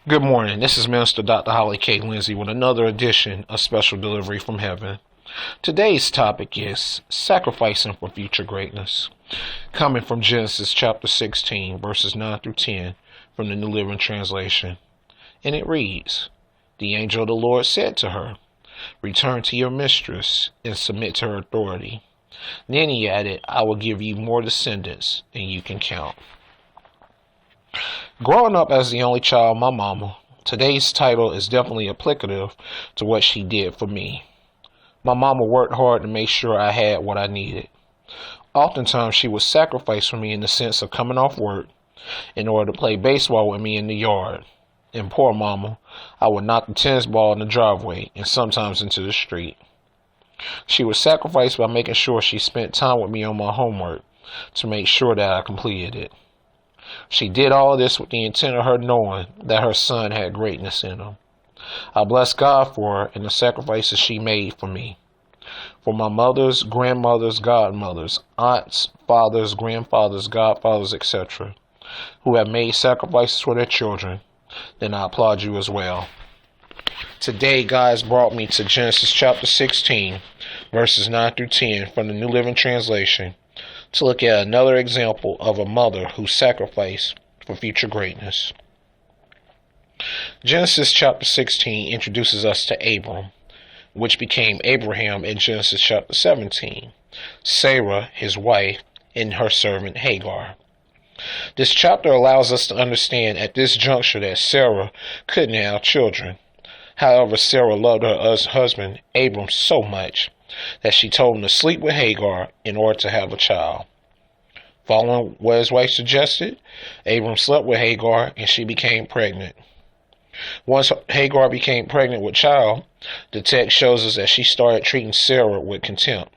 Good morning. This is Minister Dr. Holly K. Lindsay with another edition of Special Delivery from Heaven. Today's topic is sacrificing for future greatness, coming from Genesis chapter 16, verses 9 through 10 from the New Living Translation. And it reads, "The angel of the Lord said to her, 'Return to your mistress and submit to her authority.' Then he added, 'I will give you more descendants than you can count.'" Growing up as the only child of my mama, today's title is definitely applicative to what she did for me. My mama worked hard to make sure I had what I needed. Oftentimes she would sacrifice for me in the sense of coming off work in order to play baseball with me in the yard. And poor mama, I would knock the tennis ball in the driveway and sometimes into the street. She would sacrifice by making sure she spent time with me on my homework to make sure that I completed it. She did all this with the intent of her knowing that her son had greatness in him. I bless God for her and the sacrifices she made for me. For my mothers, grandmothers, godmothers, aunts, fathers, grandfathers, godfathers, etc., who have made sacrifices for their children, then I applaud you as well. Today, God has brought me to Genesis chapter 16, verses 9 through 10 from the New Living Translation, to look at another example of a mother who sacrificed for future greatness. Genesis chapter 16 introduces us to Abram, which became Abraham in Genesis chapter 17, Sarah, his wife, and her servant Hagar. This chapter allows us to understand at this juncture that Sarah couldn't have children. However, Sarah loved her husband, Abram, so much that she told him to sleep with Hagar in order to have a child. Following what his wife suggested, Abram slept with Hagar and she became pregnant. Once Hagar became pregnant with child, the text shows us that she started treating Sarah with contempt.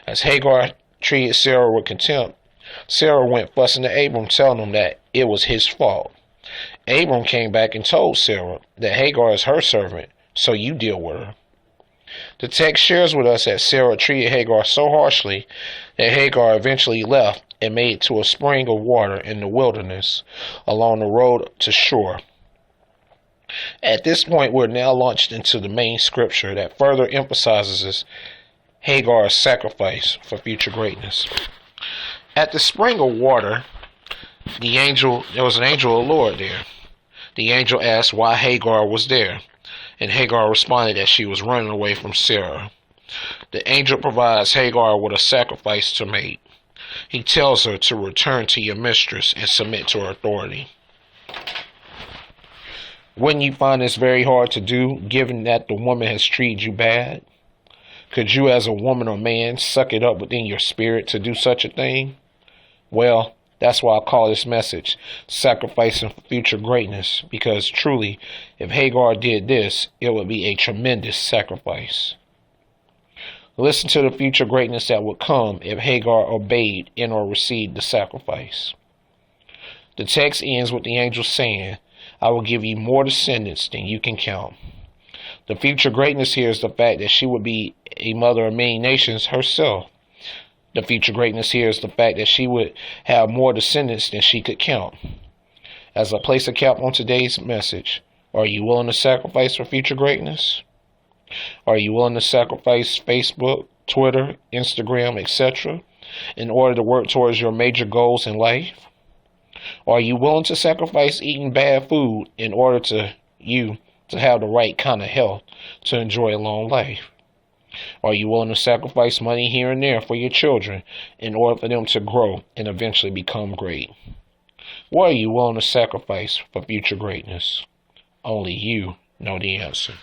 As Hagar treated Sarah with contempt, Sarah went fussing to Abram, telling him that it was his fault. Abram came back and told Sarah that Hagar is her servant, so you deal with her. The text shares with us that Sarah treated Hagar so harshly that Hagar eventually left and made it to a spring of water in the wilderness along the road to Shur. At this point, we're now launched into the main scripture that further emphasizes Hagar's sacrifice for future greatness. At the spring of water, there was an angel of the Lord there. The angel asked why Hagar was there, and Hagar responded that she was running away from Sarah. The angel provides Hagar with a sacrifice to make. He tells her to return to your mistress and submit to her authority. Wouldn't you find this very hard to do, given that the woman has treated you bad? Could you as a woman or man suck it up within your spirit to do such a thing? Well, that's why I call this message Sacrificing for Future Greatness, because truly, if Hagar did this, it would be a tremendous sacrifice. Listen to the future greatness that would come if Hagar obeyed and or received the sacrifice. The text ends with the angel saying, "I will give you more descendants than you can count." The future greatness here is the fact that she would be a mother of many nations herself. The future greatness here is the fact that she would have more descendants than she could count. As I place a cap on today's message, are you willing to sacrifice for future greatness? Are you willing to sacrifice Facebook, Twitter, Instagram, etc. in order to work towards your major goals in life? Are you willing to sacrifice eating bad food in order to have the right kind of health to enjoy a long life? Are you willing to sacrifice money here and there for your children in order for them to grow and eventually become great? What are you willing to sacrifice for future greatness? Only you know the answer.